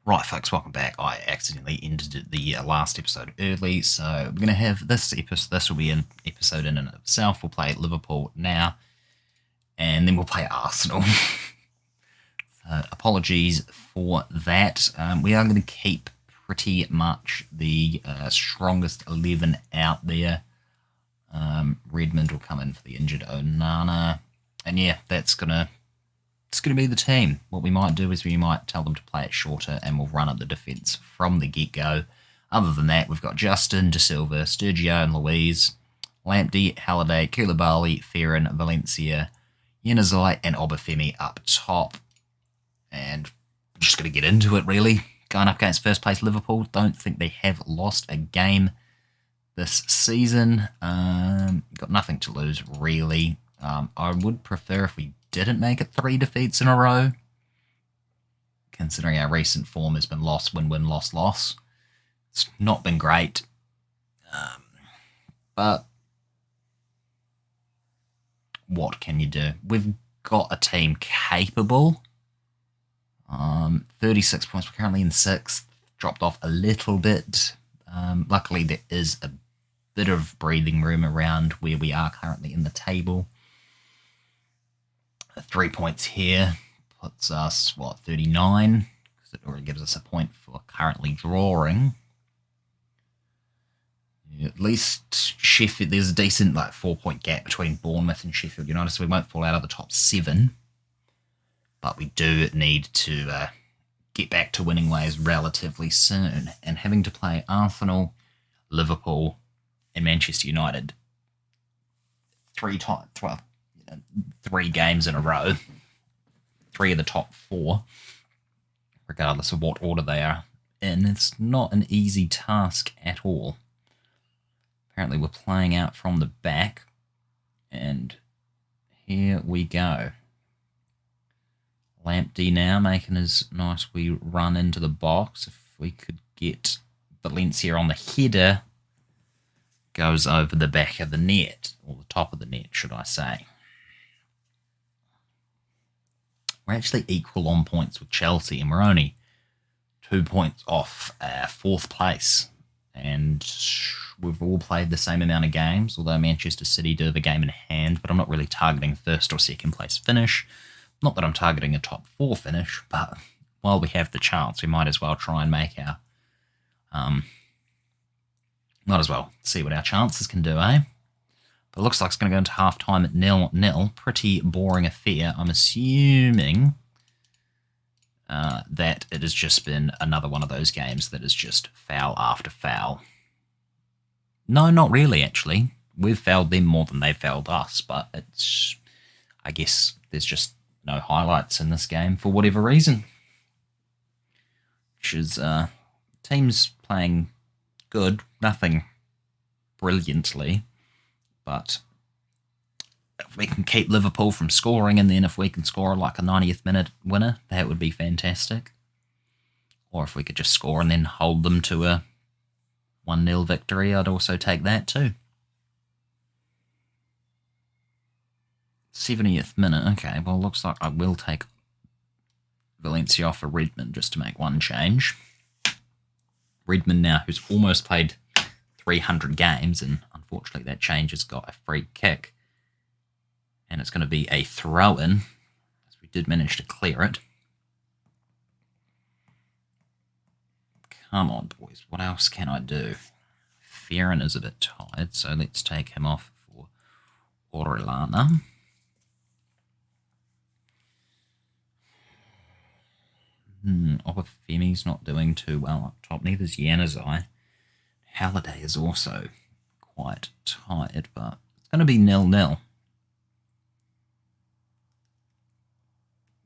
Right, folks, welcome back. I accidentally ended the last episode early, so we're going to have this episode. This will be an episode in and of itself. We'll play Liverpool now, and then we'll play Arsenal. Apologies for that. We are going to keep pretty much the strongest 11 out there. Redmond will come in for the injured Onana, and yeah, it's going to be the team. What we might do is we might tell them to play it shorter and we'll run at the defence from the get-go. Other than that, we've got Justin, De Silva, Sturgio and Louise, Lamptey, Halliday, Koulibaly, Ferran, Valencia, Yanazai and Obafemi up top. And we're just going to get into it, really. Going up against first place Liverpool. Don't think they have lost a game this season. Got nothing to lose, really. I would prefer if we didn't make it 3 defeats in a row, considering our recent form has been loss, win, loss, loss. It's not been great, but what can you do? We've got a team capable. 36 points, we're currently in 6th, dropped off a little bit. Luckily, there is a bit of breathing room around where we are currently in the table. 3 points here puts us, 39? Because it already gives us a point for currently drawing. At least Sheffield, there's a decent 4-point gap between Bournemouth and Sheffield United, so we won't fall out of the top 7. But we do need to get back to winning ways relatively soon. And having to play Arsenal, Liverpool, and Manchester United 3 times, 3 games in a row, 3 of the top 4, regardless of what order they are in. It's not an easy task at all. Apparently we're playing out from the back, and here we go. Lamptey now making his nice wee run into the box. If we could get Valencia on the header, goes over the back of the net, or the top of the net, should I say. We're actually equal on points with Chelsea, and we're only 2 points off 4th place. And we've all played the same amount of games, although Manchester City do have a game in hand, but I'm not really targeting 1st or 2nd place finish. Not that I'm targeting a top 4 finish, but while we have the chance, we might as well try and make our... might as well see what our chances can do, eh? But it looks like it's going to go into half-time at 0-0. Pretty boring affair. I'm assuming that it has just been another one of those games that is just foul after foul. No, not really, actually. We've fouled them more than they've fouled us, but it's... I guess there's just no highlights in this game for whatever reason. Which is teams playing good, nothing brilliantly, but if we can keep Liverpool from scoring, and then if we can score like a 90th minute winner, that would be fantastic. Or if we could just score and then hold them to a 1-0 victory, I'd also take that too. 70th minute. Okay, well, looks like I will take Valencia off for Redmond just to make one change. Redmond now, who's almost played 300 games, and unfortunately that change has got a free kick. And it's going to be a throw-in, as we did manage to clear it. Come on, boys. What else can I do? Ferran is a bit tired, so let's take him off for Orellana. Obafemi's not doing too well up top. Neither's Yanazai. Halliday is also quite tired, but it's going to be 0-0.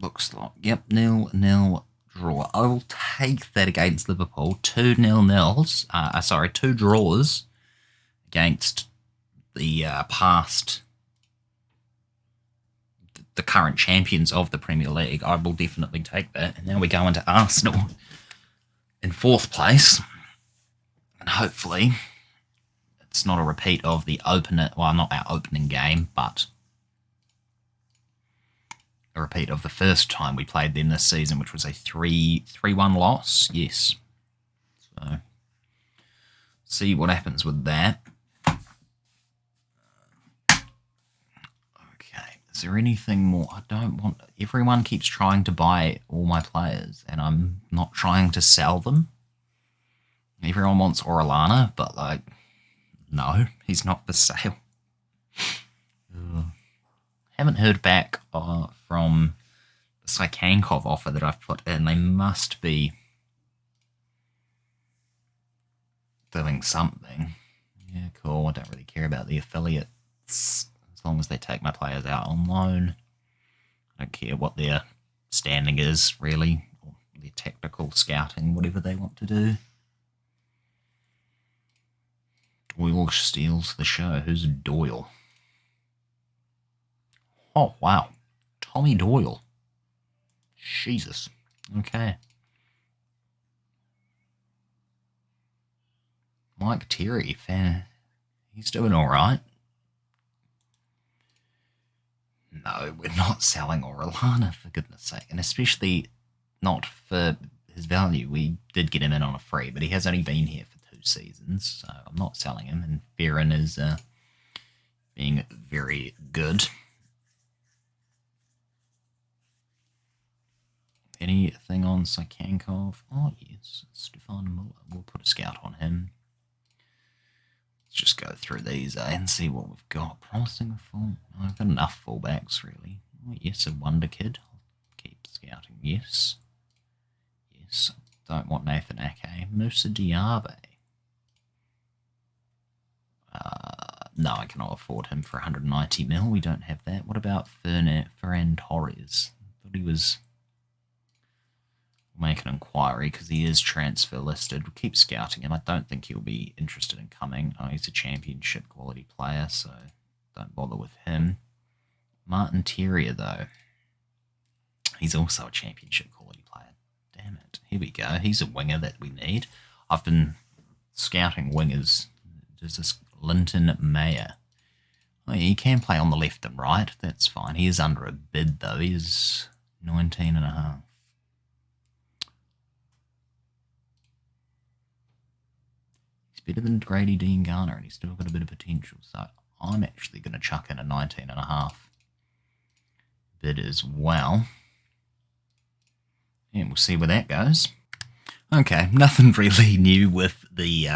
Looks like, yep, 0-0 draw. I will take that against Liverpool. 2 0-0s. 2 draws against the the current champions of the Premier League. I will definitely take that. And now we go into Arsenal in 4th place. And hopefully it's not a repeat of the not our opening game, but a repeat of the first time we played them this season, which was a 3-1 loss. Yes. So, see what happens with that. Okay, is there anything more? I don't want... Everyone keeps trying to buy all my players, and I'm not trying to sell them. Everyone wants Orellana, but, like, no, he's not for sale. Haven't heard back from the Sykankov offer that I've put in. They must be doing something. Yeah, cool. I don't really care about the affiliates as long as they take my players out on loan. I don't care what their standing is, really, or their tactical scouting, whatever they want to do. Doyle steals the show. Who's Doyle? Oh, wow. Tommy Doyle. Jesus. Okay. Mike Terry, fan. He's doing all right. No, we're not selling Orellana, for goodness sake. And especially not for his value. We did get him in on a free, but he has only been here for 2 seasons, so I'm not selling him. And Farron is being very good. Anything on Sykankov? Oh, yes, Stefan Muller. We'll put a scout on him. Let's just go through these and see what we've got. Promising full. I've got enough fullbacks, really. Oh, yes, a wonder kid. I'll keep scouting. Yes. Yes. Don't want Nathan Ake. Musa Diaby. No, I cannot afford him for 190 mil. We don't have that. What about Ferran Torres? I thought he was... We'll make an inquiry because he is transfer listed. We'll keep scouting him. I don't think he'll be interested in coming. Oh, he's a championship quality player, so don't bother with him. Martin Terrier, though. He's also a championship quality player. Damn it. Here we go. He's a winger that we need. I've been scouting wingers. There's this Linton Mayer. Oh, he can play on the left and right. That's fine. He is under a bid, though. He is 19.5. Better than Grady Dean Garner, and he's still got a bit of potential, so I'm actually going to chuck in a 19.5 bid as well, and we'll see where that goes. Okay, nothing really new with the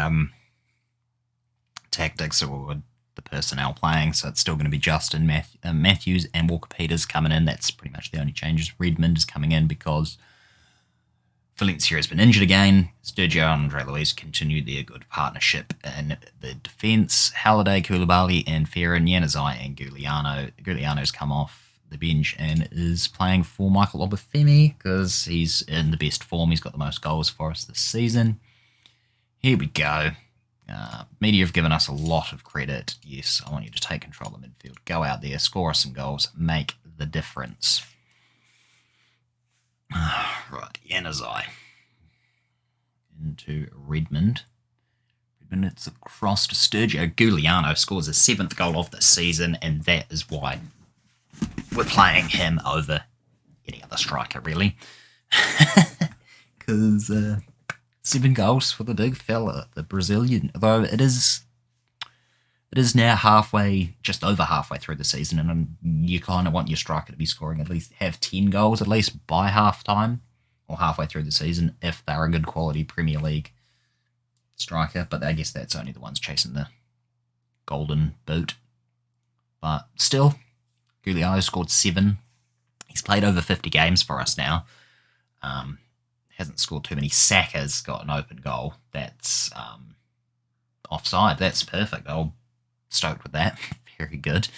tactics or the personnel playing, so it's still going to be Justin Matthews and Walker Peters coming in. That's pretty much the only changes. Redmond is coming in because Valencia has been injured again. Sturgio and Andre Luiz continue their good partnership in the defence. Halliday, Koulibaly and Ferran, Januzaj and Giuliano. Giuliano's come off the bench and is playing for Michael Obafemi because he's in the best form. He's got the most goals for us this season. Here we go. Media have given us a lot of credit. Yes, I want you to take control of midfield. Go out there, score us some goals, make the difference. Right, Januzaj into Redmond. It's across to Sturgio. Giuliano scores his 7th goal of the season, and that is why we're playing him over any other striker, really. Because 7 goals for the big fella, the Brazilian. Though it is now just over halfway through the season, and you kind of want your striker to be scoring at least, have 10 goals at least by half-time or halfway through the season if they're a good quality Premier League striker. But I guess that's only the ones chasing the golden boot. But still, Giuliano scored 7. He's played over 50 games for us now. Hasn't scored too many. Saka's got an open goal. That's offside. That's perfect. I'm stoked with that. Very good.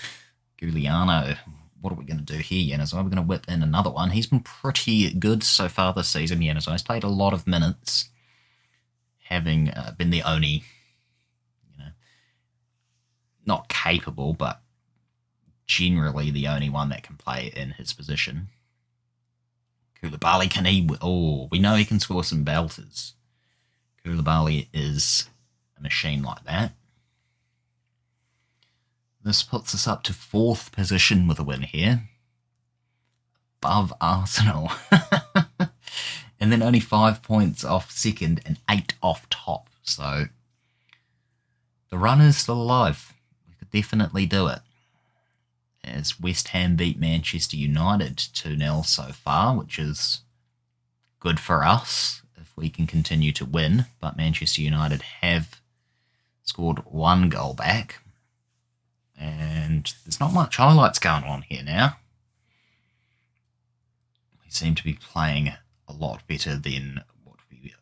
Giuliano. What are we going to do here, Januzaj? We're going to whip in another one. He's been pretty good so far this season, Januzaj. He's played a lot of minutes, having been the only, not capable, but generally the only one that can play in his position. Koulibaly, can he... Oh, we know he can score some belters. Koulibaly is a machine like that. This puts us up to 4th position with a win here. above Arsenal. And then only 5 points off second and 8 off top. So the run is still alive. We could definitely do it. As West Ham beat Manchester United 2-0 so far, which is good for us if we can continue to win. But Manchester United have scored 1 goal back. And there's not much highlights going on here now. We seem to be playing a lot better than what we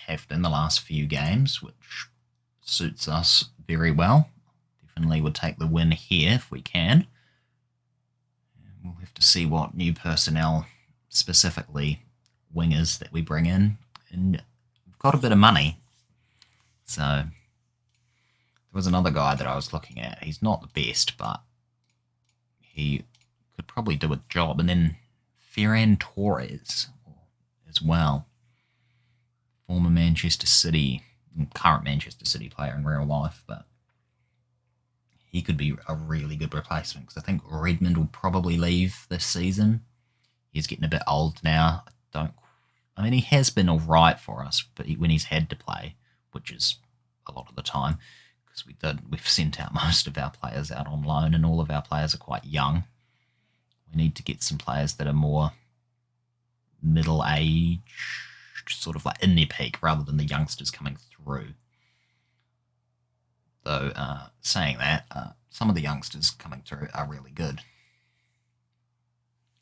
have in the last few games, which suits us very well. Definitely would take the win here if we can. We'll have to see what new personnel, specifically wingers, that we bring in. And we've got a bit of money. So there was another guy that I was looking at. He's not the best, but he could probably do a job. And then Ferran Torres as well. Former Manchester City, current Manchester City player in real life, but he could be a really good replacement because I think Redmond will probably leave this season. He's getting a bit old now. I mean, he has been all right for us, but when he's had to play, which is a lot of the time, because we've sent out most of our players out on loan, and all of our players are quite young. We need to get some players that are more middle age, sort of like in their peak, rather than the youngsters coming through. Though, saying that, some of the youngsters coming through are really good.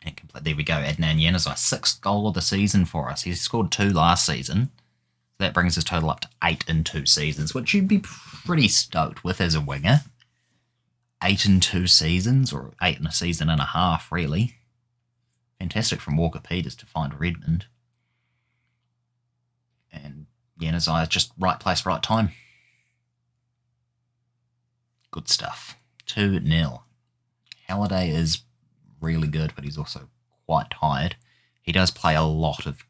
And there we go, Adnan Januzaj, 6th goal of the season for us. He scored 2 last season. So that brings his total up to 8 in 2 seasons, which you'd be pretty stoked with as a winger. 8 in 2 seasons, or 8 in a season and a half, really. Fantastic from Walker Peters to find Redmond. And Januzaj is just right place, right time. Good stuff. 2-0. Halliday is really good, but he's also quite tired. He does play a lot of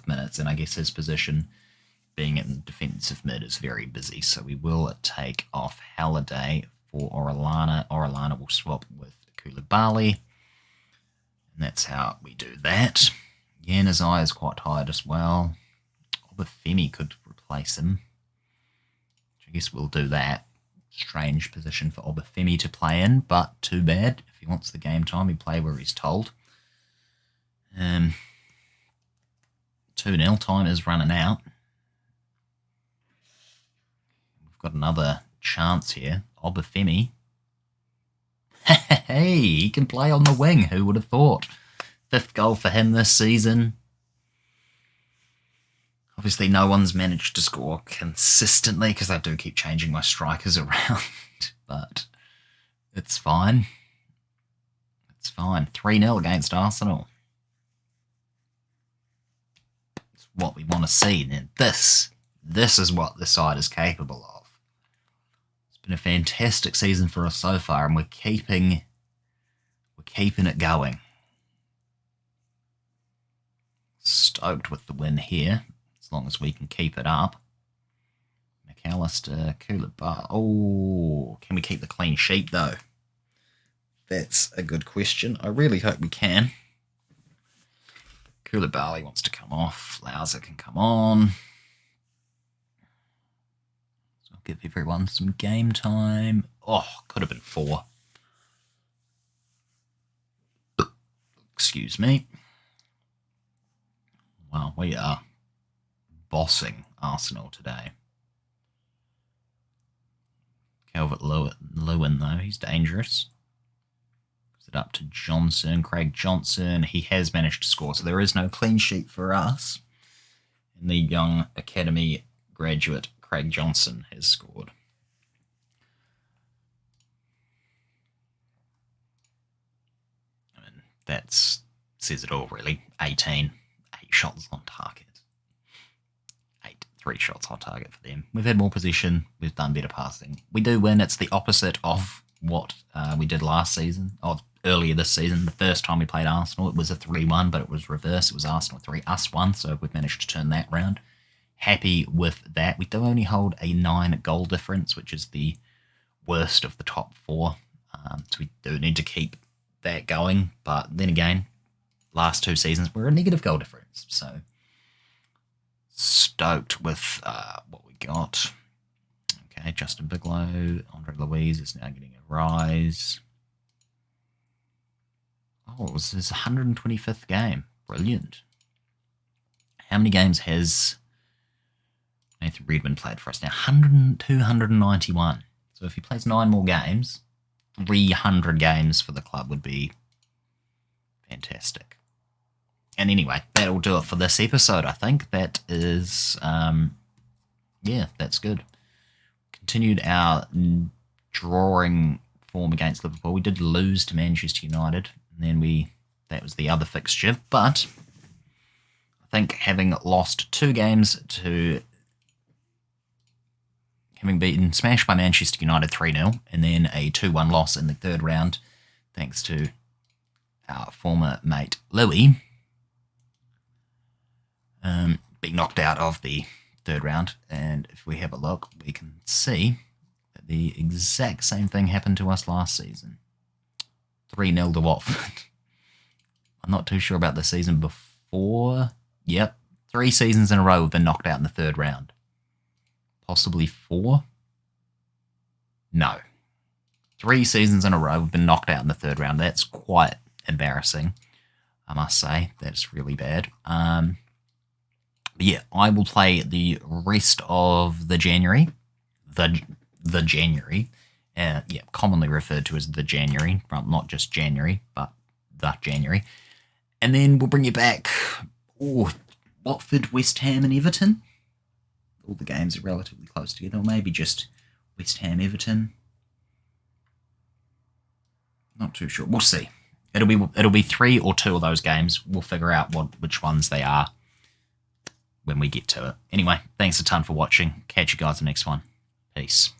minutes, and I guess his position, being in defensive mid, is very busy. So we will take off Halliday for Orellana. Orellana will swap with Koulibaly, and that's how we do that. Januzaj is quite tired as well. Obafemi could replace him. I guess we'll do that. Strange position for Obafemi to play in, but too bad. If he wants the game time, he play where he's told. 2-0 time is running out. We've got another chance here. Obafemi. Hey, he can play on the wing. Who would have thought? 5th goal for him this season. Obviously, no one's managed to score consistently because I do keep changing my strikers around, but it's fine. It's fine. 3-0 against Arsenal. It's what we want to see. And this is what the side is capable of. It's been a fantastic season for us so far, and we're keeping it going. Stoked with the win here. As long as we can keep it up. McAllister, Koulibaly. Oh, can we keep the clean sheet, though? That's a good question. I really hope we can. Koulibaly wants to come off. Lauser can come on. So I'll give everyone some game time. Oh, could have been 4. Excuse me. Wow, we are bossing Arsenal today. Calvert-Lewin, though, he's dangerous. Gives it up to Johnson, Craig Johnson. He has managed to score, so there is no clean sheet for us. And the young academy graduate, Craig Johnson, has scored. I mean, that says it all, really. 18. 8 shots on target. 3 shots on target for them. We've had more possession. We've done better passing. We do win. It's the opposite of what we did last season, or earlier this season. The first time we played Arsenal, it was a 3-1, but it was reverse. It was Arsenal 3, us 1, so we've managed to turn that round. Happy with that. We do only hold a 9 goal difference, which is the worst of the top 4. So we do need to keep that going. But then again, last 2 seasons we're a negative goal difference. So stoked with what we got. Okay, Justin Bigelow, Andre Louise is now getting a rise. Oh, it was his 125th game. Brilliant. How many games has Nathan Redmond played for us now? 291. So if he plays 9 more games, 300 games for the club would be fantastic. And anyway, that'll do it for this episode, I think. That is, yeah, that's good. Continued our drawing form against Liverpool. We did lose to Manchester United, and then that was the other fixture. But I think having lost 2 games to having been smashed by Manchester United 3-0, and then a 2-1 loss in the 3rd round, thanks to our former mate Louis, being knocked out of the 3rd round. And if we have a look, we can see that the exact same thing happened to us last season. 3-0 to Watford. I'm not too sure about the season before. Yep, 3 seasons in a row we've been knocked out in the 3rd round. Possibly 4? No. 3 seasons in a row we've been knocked out in the 3rd round. That's quite embarrassing, I must say. That's really bad. But yeah, I will play the rest of the January. The January. Yeah, commonly referred to as the January. Well, not just January, but the January. And then we'll bring you back. Watford, West Ham and Everton. All the games are relatively close together. Or maybe just West Ham, Everton. Not too sure. We'll see. It'll be 3 or 2 of those games. We'll figure out which ones they are when we get to it. Anyway, thanks a ton for watching. Catch you guys in the next one. Peace.